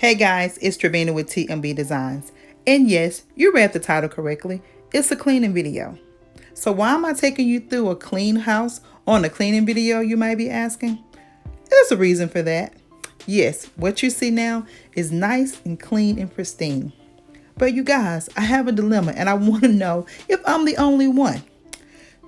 Hey guys, it's Trevina with TMB Designs. And yes, you read the title correctly. It's a cleaning video. So why am I taking you through a clean house on a cleaning video, you might be asking? There's a reason for that. Yes, what you see now is nice and clean and pristine. But you guys, I have a dilemma and I want to know if I'm the only one.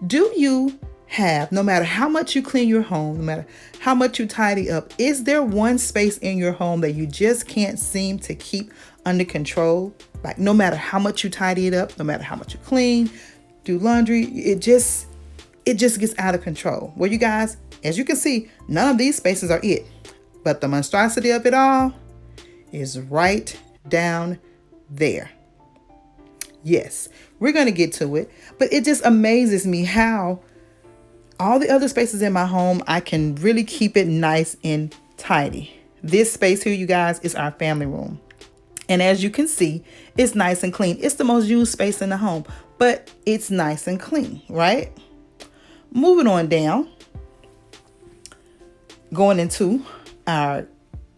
Do you have, no matter how much you clean your home, no matter how much you tidy up, is there one space in your home that you just can't seem to keep under control? Like no matter how much you tidy it up, no matter how much you clean, do laundry, it just gets out of control. Well, you guys, as you can see, none of these spaces are it. But the monstrosity of it all is right down there. Yes, we're going to get to it, but it just amazes me how all the other spaces in my home, I can really keep it nice and tidy. This space here, you guys, is our family room. And as you can see, it's nice and clean. It's the most used space in the home, but it's nice and clean, right? Moving on down, going into our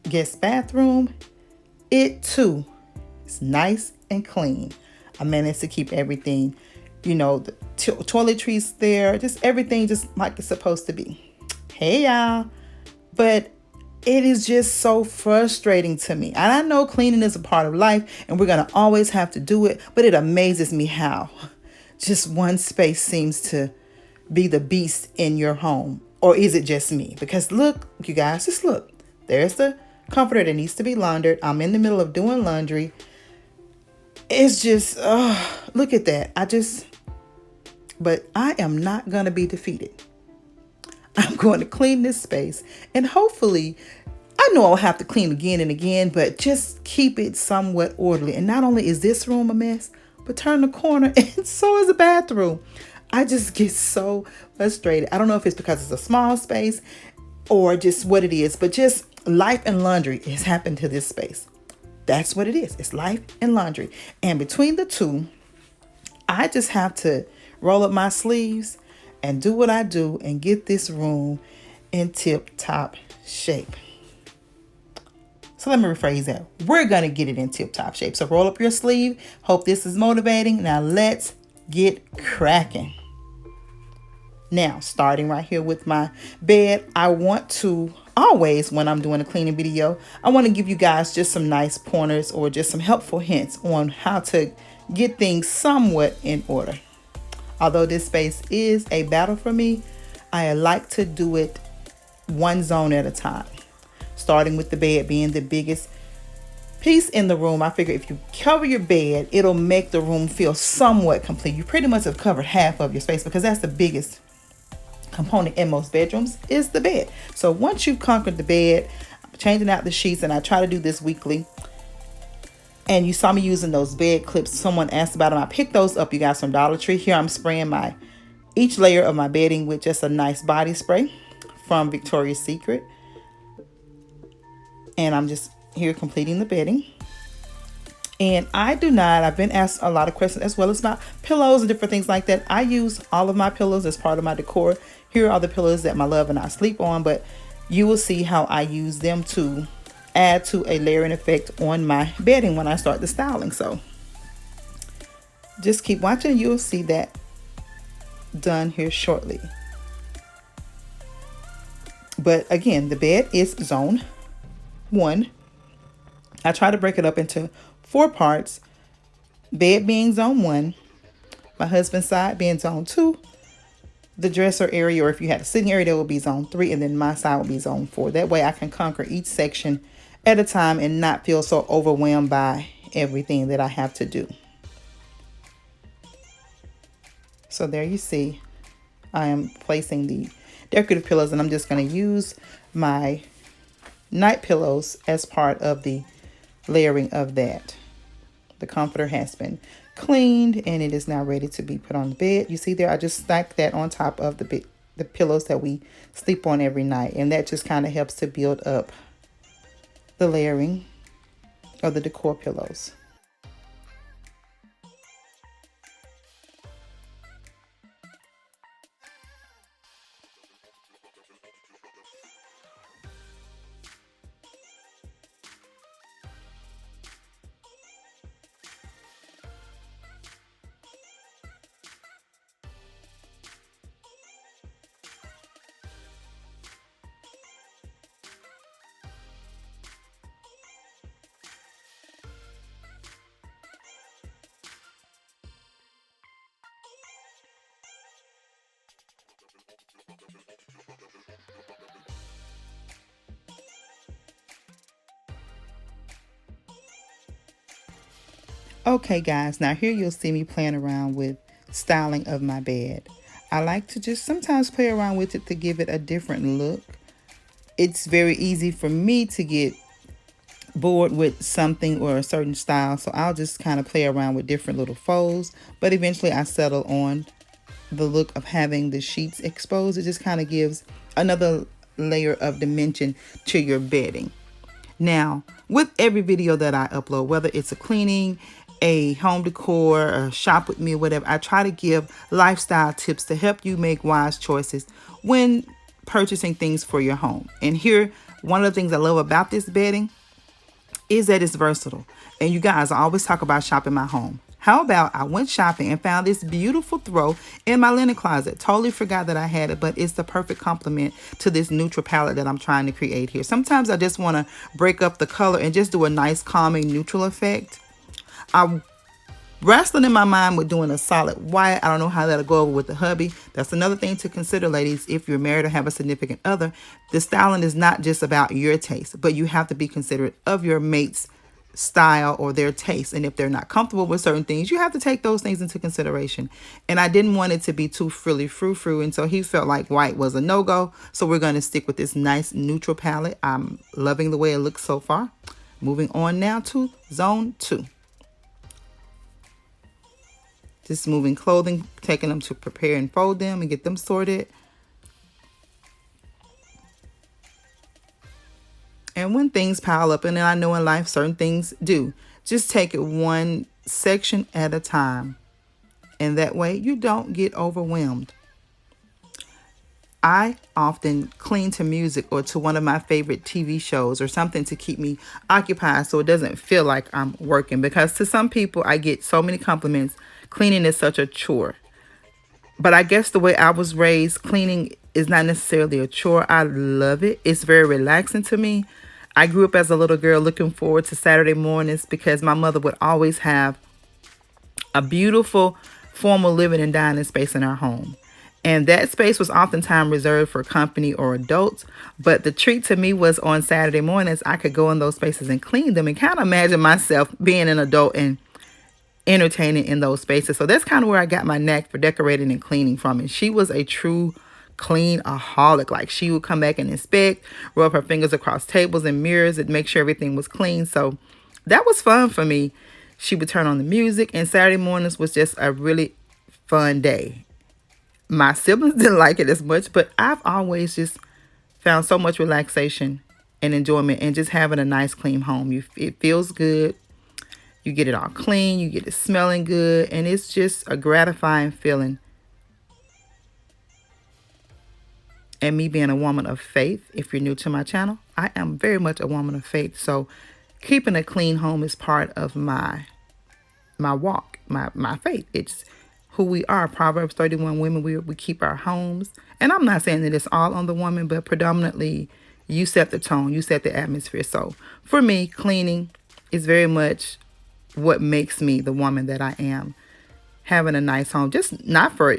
guest bathroom, it too is nice and clean. I managed to keep everything, the toiletries there, just everything just like it's supposed to be. Hey y'all, but it is just so frustrating to me. And I know cleaning is a part of life and we're going to always have to do it, but it amazes me how just one space seems to be the beast in your home. Or is it just me? Because look, you guys, just look. There's the comforter that needs to be laundered. I'm in the middle of doing laundry. It's just, look at that. But I am not going to be defeated. I'm going to clean this space and hopefully, I know I'll have to clean again and again, but just keep it somewhat orderly. And not only is this room a mess, but turn the corner and so is the bathroom. I just get so frustrated. I don't know if it's because it's a small space or just what it is, but just life and laundry has happened to this space. That's what it is. It's life and laundry. And between the two, I just have to roll up my sleeves and do what I do and get this room in tip-top shape. So let me rephrase that. We're going to get it in tip-top shape. So roll up your sleeve. Hope this is motivating. Now let's get cracking. Now, starting right here with my bed, I want to always, when I'm doing a cleaning video, I want to give you guys just some nice pointers or just some helpful hints on how to get things somewhat in order. Although this space is a battle for me, I like to do it one zone at a time. Starting with the bed being the biggest piece in the room, I figure if you cover your bed, it'll make the room feel somewhat complete. You pretty much have covered half of your space because that's the biggest component in most bedrooms is the bed. So once you've conquered the bed, I'm changing out the sheets, and I try to do this weekly. And you saw me using those bed clips. Someone asked about them. I picked those up, you guys, from Dollar Tree. Here I'm spraying each layer of my bedding with just a nice body spray from Victoria's Secret. And I'm just here completing the bedding. And I've been asked a lot of questions as well as about pillows and different things like that. I use all of my pillows as part of my decor. Here are the pillows that my love and I sleep on, but you will see how I use them to add to a layering effect on my bedding when I start the styling. So just keep watching. You'll see that done here shortly. But again, the bed is zone 1. I try to break it up into 4 parts. Bed being zone 1, my husband's side being zone 2, the dresser area, or if you had a sitting area, that would be zone 3, and then my side would be zone 4. That way I can conquer each section at a time and not feel so overwhelmed by everything that I have to do. So there you see, I am placing the decorative pillows, and I'm just going to use my night pillows as part of the layering of that. The comforter has been cleaned and it is now ready to be put on the bed. You see there, I just stacked that on top of the pillows that we sleep on every night, and that just kind of helps to build up the layering of the decor pillows. Okay, guys, now here you'll see me playing around with styling of my bed. I like to just sometimes play around with it to give it a different look. It's very easy for me to get bored with something or a certain style, so I'll just kind of play around with different little folds, but eventually I settle on the look of having the sheets exposed. It just kind of gives another layer of dimension to your bedding. Now, with every video that I upload, whether it's a cleaning, a home decor, a shop with me, or whatever, I try to give lifestyle tips to help you make wise choices when purchasing things for your home. And here, one of the things I love about this bedding is that it's versatile. And you guys, I always talk about shopping my home. How about I went shopping and found this beautiful throw in my linen closet. Totally forgot that I had it, but it's the perfect complement to this neutral palette that I'm trying to create here. Sometimes I just want to break up the color and just do a nice calming neutral effect. I'm wrestling in my mind with doing a solid white. I don't know how that'll go over with the hubby. That's another thing to consider, ladies. If you're married or have a significant other, the styling is not just about your taste, but you have to be considerate of your mate's style or their taste. And if they're not comfortable with certain things, you have to take those things into consideration. And I didn't want it to be too frilly frou-frou, and so he felt like white was a no-go. So we're going to stick with this nice neutral palette. I'm loving the way it looks so far. Moving on now to zone 2. Just moving clothing, taking them to prepare and fold them and get them sorted. And when things pile up, and then I know in life certain things do, just take it one section at a time. And that way you don't get overwhelmed. I often clean to music or to one of my favorite TV shows or something to keep me occupied so it doesn't feel like I'm working. Because to some people, I get so many compliments. Cleaning is such a chore. But I guess the way I was raised, cleaning is not necessarily a chore. I love it. It's very relaxing to me. I grew up as a little girl looking forward to Saturday mornings because my mother would always have a beautiful formal living and dining space in our home. And that space was oftentimes reserved for company or adults. But the treat to me was on Saturday mornings, I could go in those spaces and clean them and kind of imagine myself being an adult and entertaining in those spaces. So that's kind of where I got my knack for decorating and cleaning from. And she was a true clean-aholic. Like, she would come back and inspect, rub her fingers across tables and mirrors and make sure everything was clean. So that was fun for me. She would turn on the music, and Saturday mornings was just a really fun day. My siblings didn't like it as much, but I've always just found so much relaxation and enjoyment in just having a nice clean home. It feels good. You get it all clean, you get it smelling good, and it's just a gratifying feeling. And me being a woman of faith, if you're new to my channel, I am very much a woman of faith. So keeping a clean home is part of my walk, my faith. It's who we are. Proverbs 31 women, we keep our homes. And I'm not saying that it's all on the woman, but predominantly you set the tone, you set the atmosphere. So for me, cleaning is very much what makes me the woman that I am. Having a nice home, just not for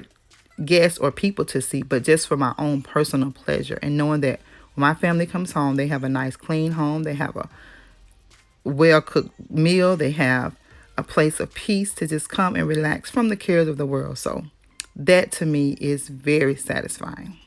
guests or people to see, but just for my own personal pleasure. And knowing that when my family comes home, they have a nice clean home. They have a well-cooked meal. They have a place of peace to just come and relax from the cares of the world. So that to me is very satisfying.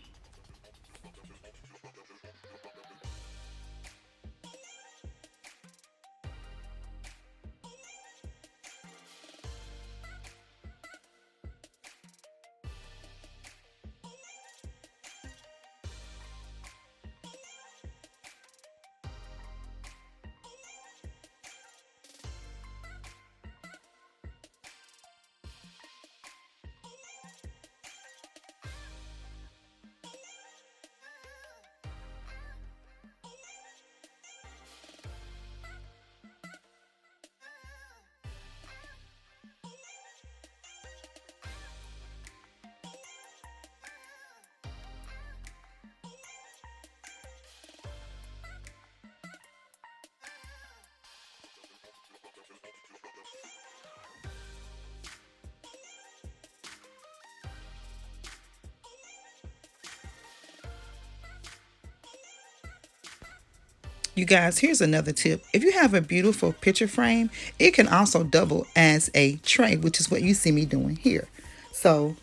You guys, here's another tip. If you have a beautiful picture frame, it can also double as a tray, which is what you see me doing here. So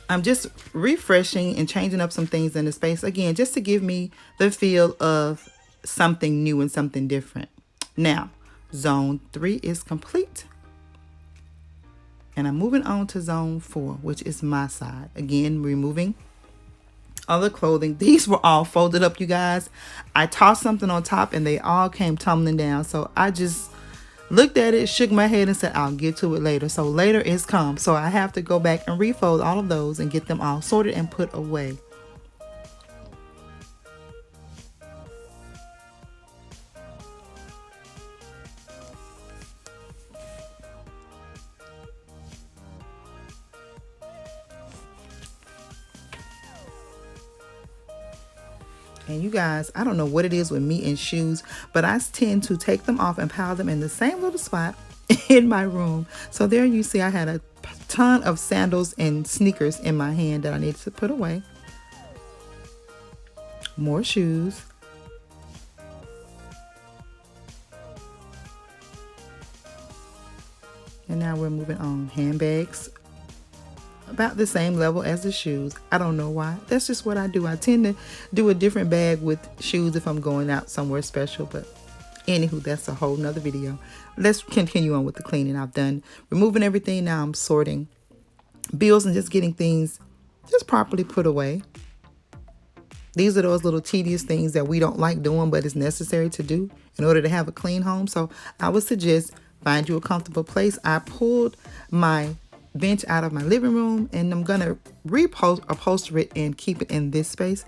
I'm just refreshing and changing up some things in the space again, just to give me the feel of something new and something different. Now, zone 3 is complete. And I'm moving on to zone 4, which is my side. Again, removing all the clothing. These were all folded up, you guys. I tossed something on top and they all came tumbling down. So I just looked at it, shook my head and said, I'll get to it later. So later is come. So I have to go back and refold all of those and get them all sorted and put away. And you guys, I don't know what it is with me and shoes, but I tend to take them off and pile them in the same little spot in my room. So there you see I had a ton of sandals and sneakers in my hand that I needed to put away. More shoes. And now we're moving on. Handbags. About the same level as the shoes. I don't know why. That's just what I do. I tend to do a different bag with shoes if I'm going out somewhere special. But anywho, that's a whole nother video. Let's continue on with the cleaning. I've done removing everything. Now I'm sorting bills and just getting things just properly put away. These are those little tedious things that we don't like doing, but it's necessary to do in order to have a clean home. So I would suggest find you a comfortable place. I pulled my bench out of my living room and I'm gonna upholster it and keep it in this space.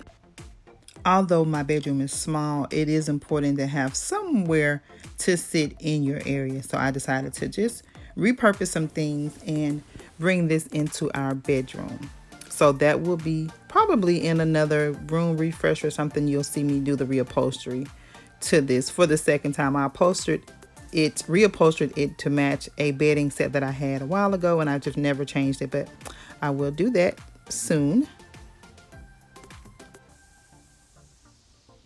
Although my bedroom is small, it is important to have somewhere to sit in your area. So I decided to just repurpose some things and bring this into our bedroom. So that will be probably in another room refresh or something. You'll see me do the reupholstery to this for the second time. I reupholstered it to match a bedding set that I had a while ago, and I just never changed it, but I will do that soon.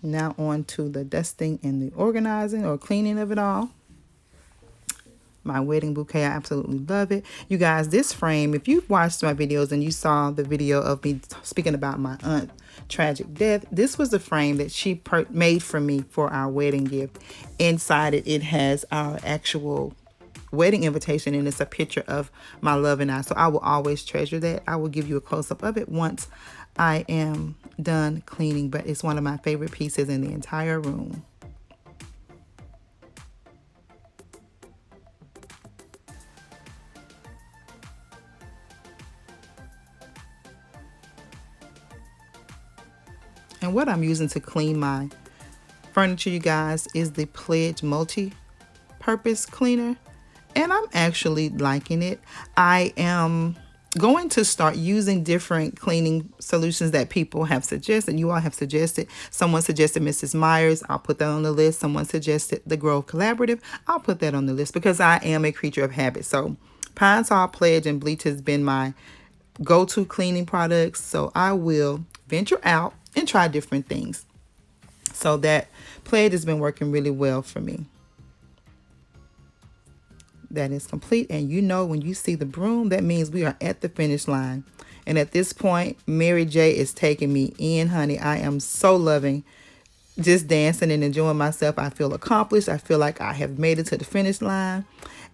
Now on to the dusting and the organizing or cleaning of it all. My wedding bouquet, I absolutely love it. You guys, this frame, if you've watched my videos and you saw the video of me speaking about my aunt's tragic death, this was the frame that she made for me for our wedding gift. Inside it, it has our actual wedding invitation and it's a picture of my love and I. So I will always treasure that. I will give you a close-up of it once I am done cleaning, but it's one of my favorite pieces in the entire room. And what I'm using to clean my furniture, you guys, is the Pledge multi-purpose cleaner. And I'm actually liking it. I am going to start using different cleaning solutions that people have suggested. You all have suggested. Someone suggested Mrs. Myers. I'll put that on the list. Someone suggested the Grove Collaborative. I'll put that on the list because I am a creature of habit. So Pine Sol, Pledge, and Bleach has been my go-to cleaning products. So I will venture out and try different things. So that Pledge has been working really well for me. That is complete. And you know, when you see the broom, that means we are at the finish line. And at this point, Mary J is taking me in, honey. I am so loving just dancing and enjoying myself. I feel accomplished. I feel like I have made it to the finish line.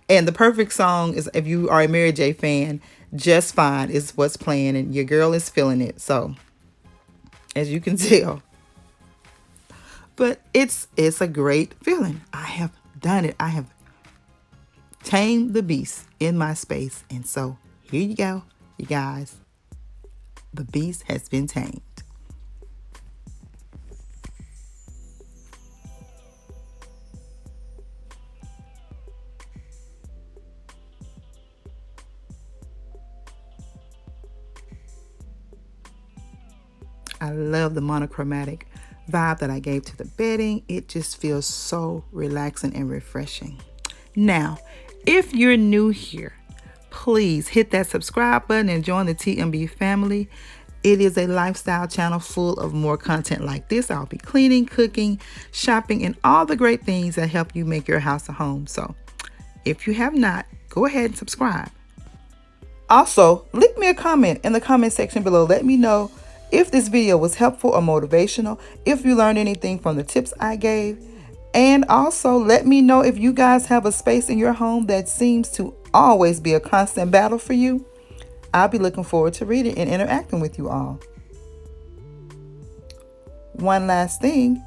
And the perfect song is, if you are a Mary J fan, Just Fine is what's playing and your girl is feeling it. So as you can tell, but it's a great feeling. I have done it. I have tamed the beast in my space. And so here you go, you guys. The beast has been tamed. I love the monochromatic vibe that I gave to the bedding. It just feels so relaxing and refreshing. Now, if you're new here, please hit that subscribe button and join the TMB family. It is a lifestyle channel full of more content like this. I'll be cleaning, cooking, shopping, and all the great things that help you make your house a home. So if you have not, go ahead and subscribe. Also, leave me a comment in the comment section below. Let me know if this video was helpful or motivational, if you learned anything from the tips I gave. And also let me know if you guys have a space in your home that seems to always be a constant battle for you. I'll be looking forward to reading and interacting with you all. One last thing,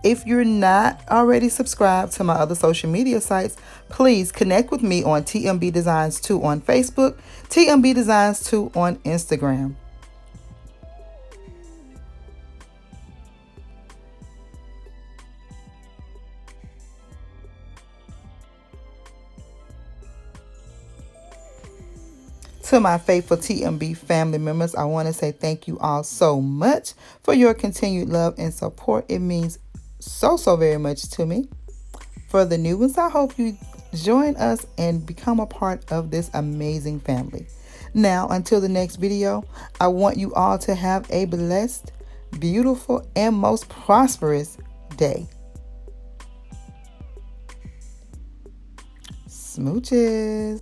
if you're not already subscribed to my other social media sites, please connect with me on TMB Designs 2 on Facebook, TMB Designs 2 on Instagram. To my faithful TMB family members, I want to say thank you all so much for your continued love and support. It means so very much to me. For the new ones, I hope you join us and become a part of this amazing family. Now, until the next video, I want you all to have a blessed, beautiful, and most prosperous day. Smooches.